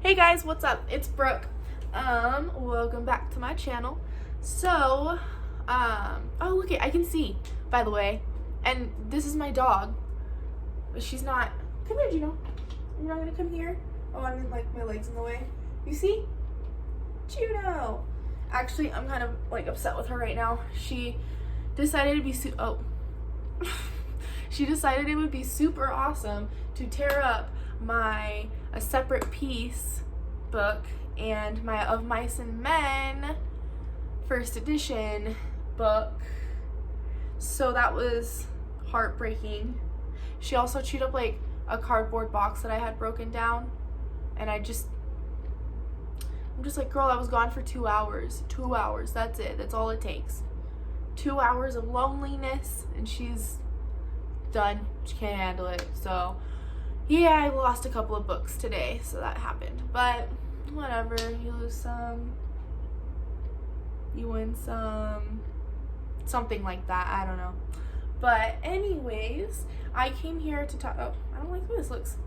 Hey guys, what's up? It's Brooke. Welcome back to my channel. So, oh look it, I can see, by the way. And this is my dog. But she's not. Come here, Gino. You're not gonna come here? Oh, I'm like my legs in the way. You see? Juno. Actually, I'm kind of like upset with her right now. She decided to be she decided it would be super awesome to tear up my A Separate Piece book and my Of Mice and Men first edition book. So that was heartbreaking. She also chewed up like a cardboard box that I had broken down, and I'm just like, girl, I was gone for 2 hours. 2 hours, that's it. That's all it takes. 2 hours of loneliness, and she's done. She can't handle it. So yeah, I lost a couple of books today, so that happened. But whatever, you lose some, you win some, something like that. I don't know. But anyways, I came here to talk. Oh, I don't like the way this looks.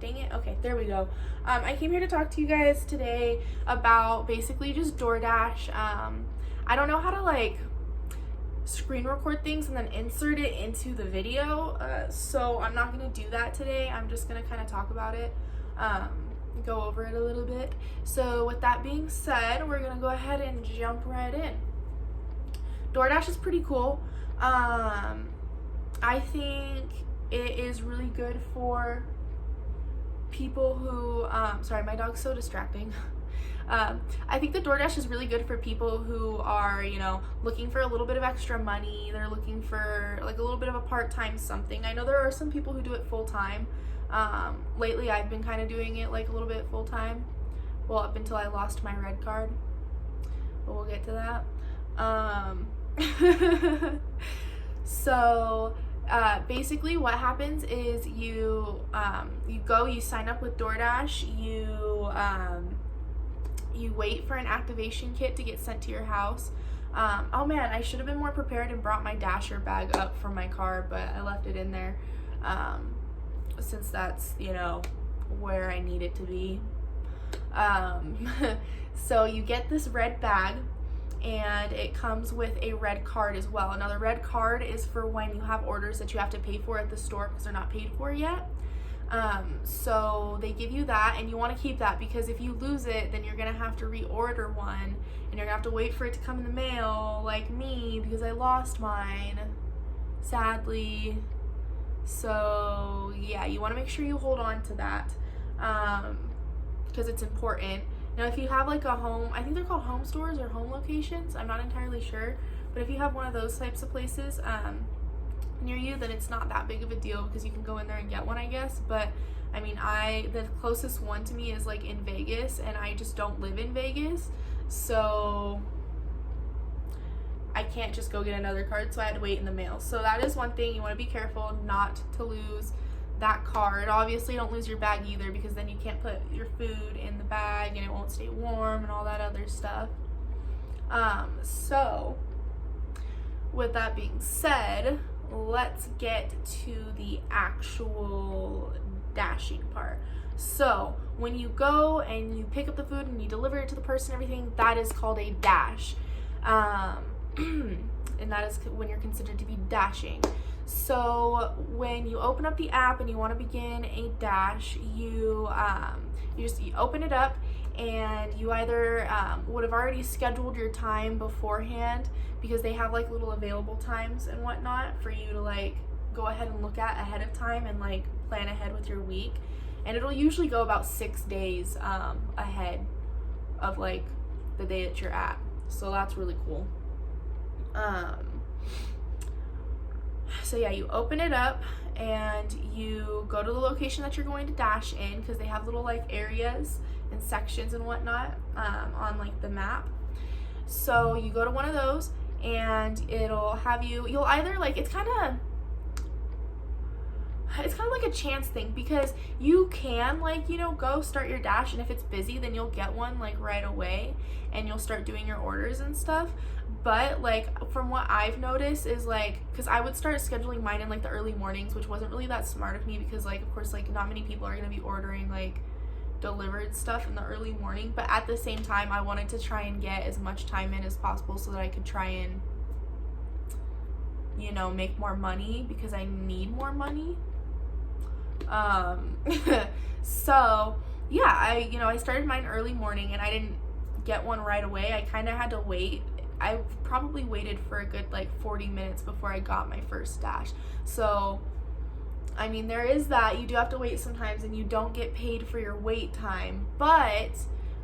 Dang it. Okay, there we go. I came here to talk to you guys today about basically just DoorDash. I don't know how to like screen record things and then insert it into the video, so I'm not gonna do that today. I'm just gonna kind of talk about it, go over it a little bit. So with that being said, we're gonna go ahead and jump right in. DoorDash is pretty cool. I think it is really good for people who, sorry, my dog's so distracting. I think the DoorDash is really good for people who are, you know, looking for a little bit of extra money. They're looking for like a little bit of a part-time something. I know there are some people who do it full-time. Lately I've been kind of doing it like a little bit full-time. Well, up until I lost my red card. But we'll get to that. So basically what happens is you sign up with DoorDash, you wait for an activation kit to get sent to your house. Oh man, I should have been more prepared and brought my Dasher bag up from my car, but I left it in there, since that's, you know, where I need it to be. So you get this red bag, and it comes with a red card as well. Now the red card is for when you have orders that you have to pay for at the store because they're not paid for yet. So they give you that, and you want to keep that because if you lose it, then you're gonna have to reorder one, and you're gonna have to wait for it to come in the mail, like me, because I lost mine, sadly. So yeah, you want to make sure you hold on to that, because it's important. Now if you have like a home, I think they're called home stores or home locations, I'm not entirely sure, but if you have one of those types of places near you, then it's not that big of a deal because you can go in there and get one, I guess. But I mean, the closest one to me is like in Vegas, and I just don't live in Vegas, so I can't just go get another card, so I had to wait in the mail. So that is one thing. You want to be careful not to lose that card. Obviously don't lose your bag either, because then you can't put your food in the bag and it won't stay warm and all that other stuff. So with that being said, let's get to the actual dashing part. So when you go and you pick up the food and you deliver it to the person and everything, that is called a dash, and that is when you're considered to be dashing. So when you open up the app and you want to begin a dash, you open it up, and you either would have already scheduled your time beforehand, because they have like little available times and whatnot for you to like go ahead and look at ahead of time and like plan ahead with your week, and it'll usually go about 6 days ahead of like the day that you're at, so that's really cool. So yeah, you open it up and you go to the location that you're going to dash in, because they have little like areas and sections and whatnot on like the map. So you go to one of those, and it'll have you'll either like, it's kind of like a chance thing, because you can like, you know, go start your dash, and if it's busy then you'll get one like right away and you'll start doing your orders and stuff. But like from what I've noticed is like, because I would start scheduling mine in like the early mornings, which wasn't really that smart of me, because like of course like not many people are going to be ordering like delivered stuff in the early morning, but at the same time I wanted to try and get as much time in as possible so that I could try and, you know, make more money because I need more money. So yeah, I started mine early morning, and I didn't get one right away. I kind of had to wait. I probably waited for a good like 40 minutes before I got my first dash. So I mean, there is that. You do have to wait sometimes, and you don't get paid for your wait time. But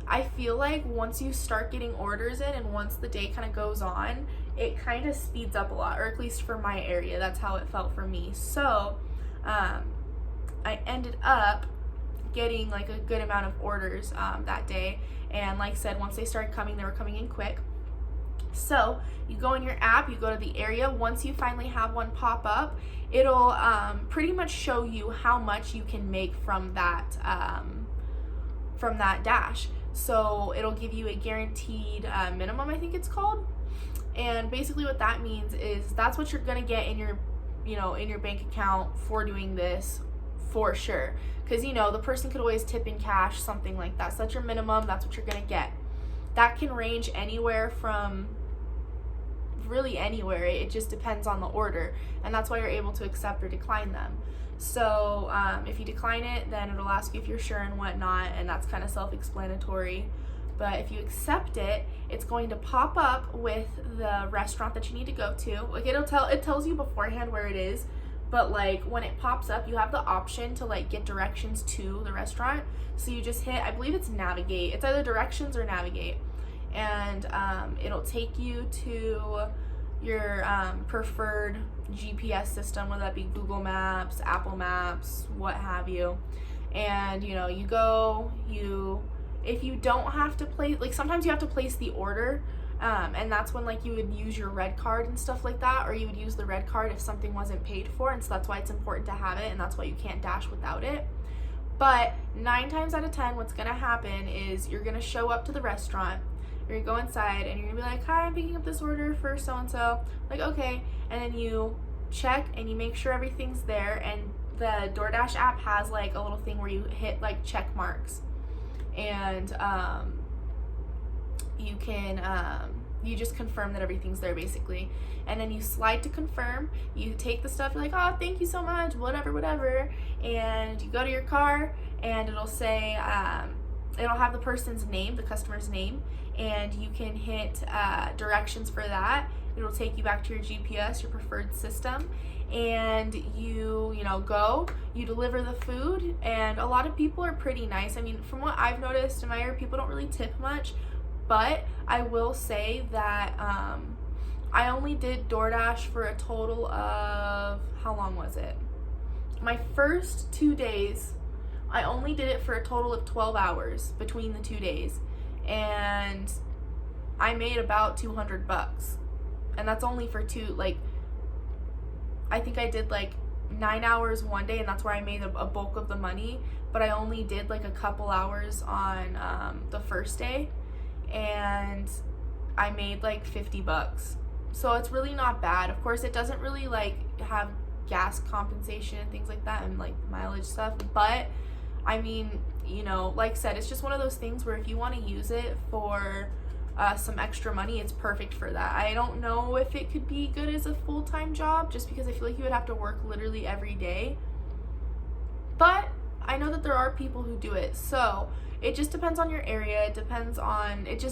I feel like once you start getting orders in, and once the day kind of goes on, it kind of speeds up a lot, or at least for my area, that's how it felt for me. So I ended up getting like a good amount of orders that day, and like I said, once they started coming, they were coming in quick. So you go in your app, you go to the area. Once you finally have one pop up, it'll pretty much show you how much you can make from that dash. So it'll give you a guaranteed minimum, I think it's called. And basically what that means is that's what you're gonna get in your, you know, in your bank account for doing this, for sure. Because, you know, the person could always tip in cash, something like that. So that's your minimum, that's what you're gonna get. That can range anywhere from really anywhere. It just depends on the order, and that's why you're able to accept or decline them. So if you decline it, then it'll ask you if you're sure and whatnot, and that's kind of self-explanatory. But if you accept it, it's going to pop up with the restaurant that you need to go to. Like it tells you beforehand where it is, but like when it pops up, you have the option to like get directions to the restaurant. So you just hit, I believe it's navigate. It's either directions or navigate, and it'll take you to your preferred GPS system, whether that be Google Maps, Apple Maps, what have you. And you know, you go, if you don't have to place, like sometimes you have to place the order, and that's when like you would use your red card and stuff like that, or you would use the red card if something wasn't paid for, and so that's why it's important to have it, and that's why you can't dash without it. But 9 times out of 10, what's gonna happen is you're gonna show up to the restaurant, you're gonna go inside, and you're gonna be like, hi, I'm picking up this order for so-and-so. Like, okay, and then you check and you make sure everything's there, and the DoorDash app has like a little thing where you hit like check marks, and you can you just confirm that everything's there basically, and then you slide to confirm. You take the stuff, you're like, oh, thank you so much, whatever, and you go to your car, and it'll say it'll have the person's name, the customer's name, and you can hit directions for that. It'll take you back to your GPS, your preferred system, and you go, you deliver the food, and a lot of people are pretty nice. I mean, from what I've noticed in my area, people don't really tip much, but I will say that I only did DoorDash for a total of, how long was it? My first 2 days, I only did it for a total of 12 hours between the 2 days, and I made about $200, and that's only for I think I did like 9 hours one day, and that's where I made a bulk of the money, but I only did like a couple hours on the first day, and I made like $50. So it's really not bad. Of course, it doesn't really like have gas compensation and things like that, and like mileage stuff, but I mean, like I said, it's just one of those things where if you want to use it for some extra money, it's perfect for that. I don't know if it could be good as a full-time job, just because I feel like you would have to work literally every day, but I know that there are people who do it. So it just depends on your area. It depends on, it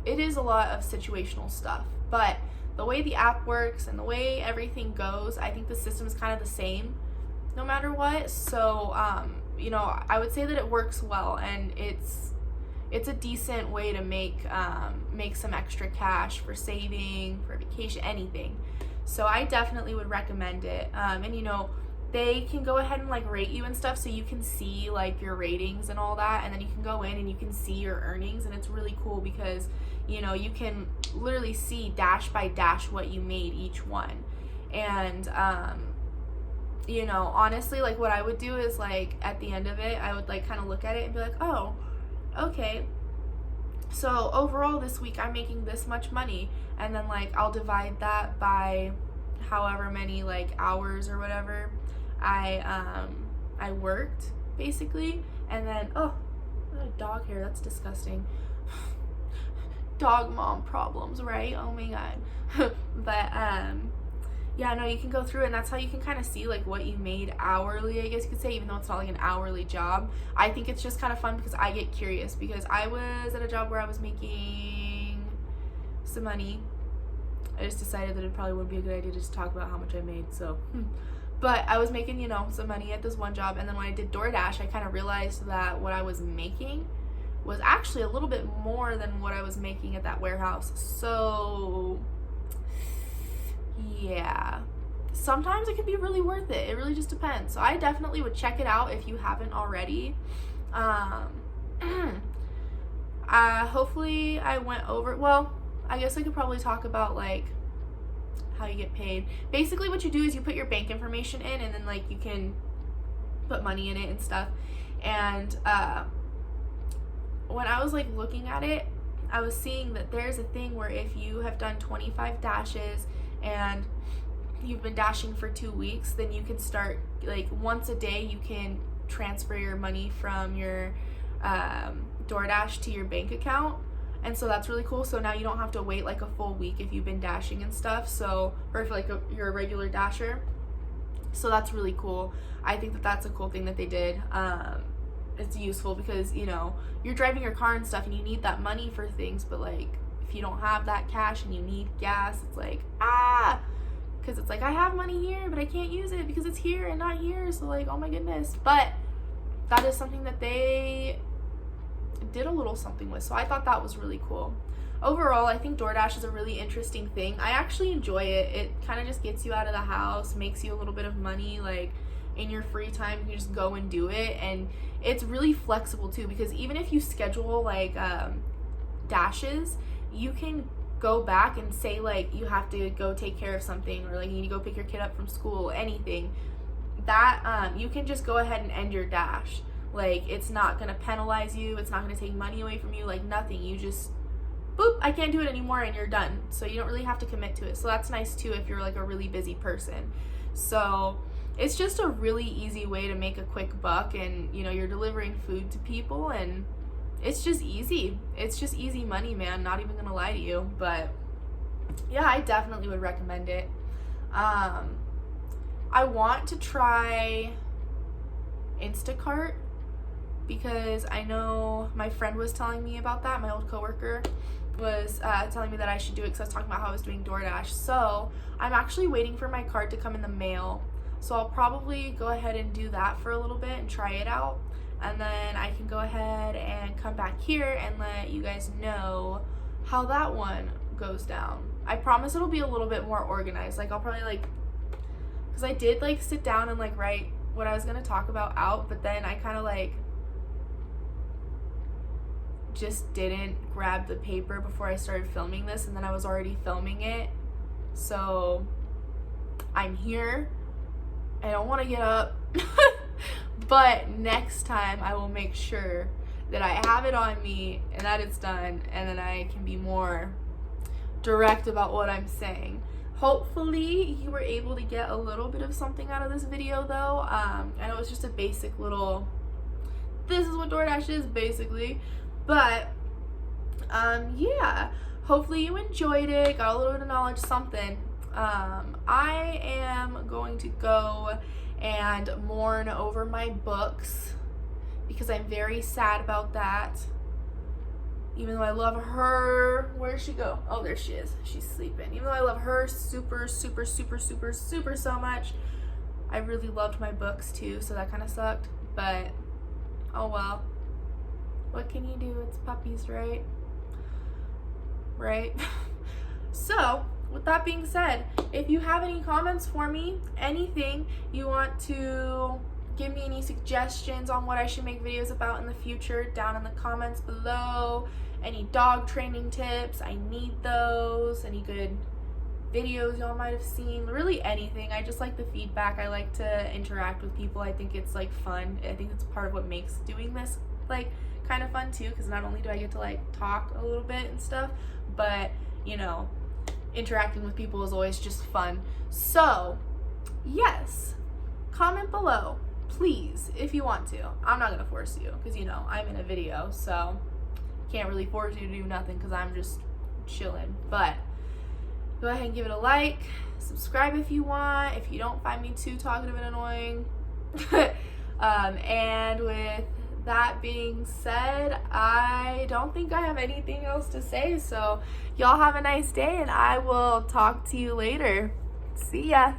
is a lot of situational stuff, but the way the app works and the way everything goes, I think the system is kind of the same no matter what. So I would say that it works well, and it's a decent way to make some extra cash for saving, for vacation, anything. So I definitely would recommend it. And they can go ahead and like rate you and stuff, so you can see like your ratings and all that, and then you can go in and you can see your earnings, and it's really cool because you can literally see dash by dash what you made each one. And honestly, like what I would do is like at the end of it, I would like kind of look at it and be like, oh, okay, so overall this week I'm making this much money, and then like I'll divide that by however many like hours or whatever I worked basically, and then Dog hair, that's disgusting. Dog mom problems, right? Oh my god. But yeah, no, you can go through it, and that's how you can kind of see like what you made hourly, I guess you could say, even though it's not like an hourly job. I think it's just kind of fun because I get curious, because I was at a job where I was making some money. I just decided that it probably wouldn't be a good idea to just talk about how much I made, so but I was making, you know, some money at this one job, and then when I did DoorDash, I kind of realized that what I was making was actually a little bit more than what I was making at that warehouse. So yeah, sometimes it can be really worth it. It really just depends. So I definitely would check it out if you haven't already. Hopefully I went over, well, I guess I could probably talk about like how you get paid. Basically what you do is you put your bank information in, and then like you can put money in it and stuff. And when I was like looking at it, I was seeing that there's a thing where if you have done 25 dashes and you've been dashing for 2 weeks, then you can start like once a day you can transfer your money from your DoorDash to your bank account. And so that's really cool. So now you don't have to wait like a full week if you've been dashing and stuff. So, or if like you're a regular dasher. So that's really cool. I think that that's a cool thing that they did. It's useful because, you know, you're driving your car and stuff and you need that money for things, but like if you don't have that cash and you need gas, it's like, because it's like, I have money here, but I can't use it because it's here and not here. So like, oh my goodness. But that is something that they did a little something with. So I thought that was really cool. Overall, I think DoorDash is a really interesting thing. I actually enjoy it. It kind of just gets you out of the house, makes you a little bit of money, like in your free time, you can just go and do it. And it's really flexible too, because even if you schedule like dashes, you can go back and say like you have to go take care of something, or like you need to go pick your kid up from school, anything that you can just go ahead and end your dash. Like it's not gonna penalize you, it's not gonna take money away from you, like nothing. You just boop, I can't do it anymore, and you're done. So you don't really have to commit to it. So that's nice too if you're like a really busy person. So it's just a really easy way to make a quick buck, and you know, you're delivering food to people, and it's just easy. It's just easy money, man, not even gonna lie to you. But yeah, I definitely would recommend it. I want to try Instacart, because I know my friend was telling me about that. My old coworker was telling me that I should do it because I was talking about how I was doing DoorDash. So I'm actually waiting for my card to come in the mail. So I'll probably go ahead and do that for a little bit and try it out. And then I can go ahead and come back here and let you guys know how that one goes down. I promise it'll be a little bit more organized. Like I'll probably like, because I did like sit down and like write what I was going to talk about out, but then I kind of like just didn't grab the paper before I started filming this, and then I was already filming it. So I'm here. I don't want to get up. But next time I will make sure that I have it on me and that it's done, and then I can be more direct about what I'm saying. Hopefully you were able to get a little bit of something out of this video though. I know it's just a basic little, this is what DoorDash is basically. But yeah, hopefully you enjoyed it, got a little bit of knowledge, something. I am going to go and mourn over my books because I'm very sad about that. Even though I love her, where did she go? Oh, there she is. She's sleeping. Even though I love her super so much, I really loved my books too, so that kind of sucked. But oh well. What can you do? It's puppies, right? Right? So, with that being said, if you have any comments for me, anything you want to give me, any suggestions on what I should make videos about in the future, down in the comments below. Any dog training tips, I need those. Any good videos y'all might have seen, really anything. I just like the feedback. I like to interact with people. I think it's like fun. I think it's part of what makes doing this like kind of fun too, because not only do I get to like talk a little bit and stuff, but you know, interacting with people is always just fun. So yes, comment below. please, if you want to. I'm not gonna force you, because you know I'm in a video, so can't really force you to do nothing because I'm just chilling. But go ahead and give it a like, subscribe if you want, if you don't find me too talkative and annoying. And with that being said, I don't think I have anything else to say, so y'all have a nice day, and I will talk to you later. See ya.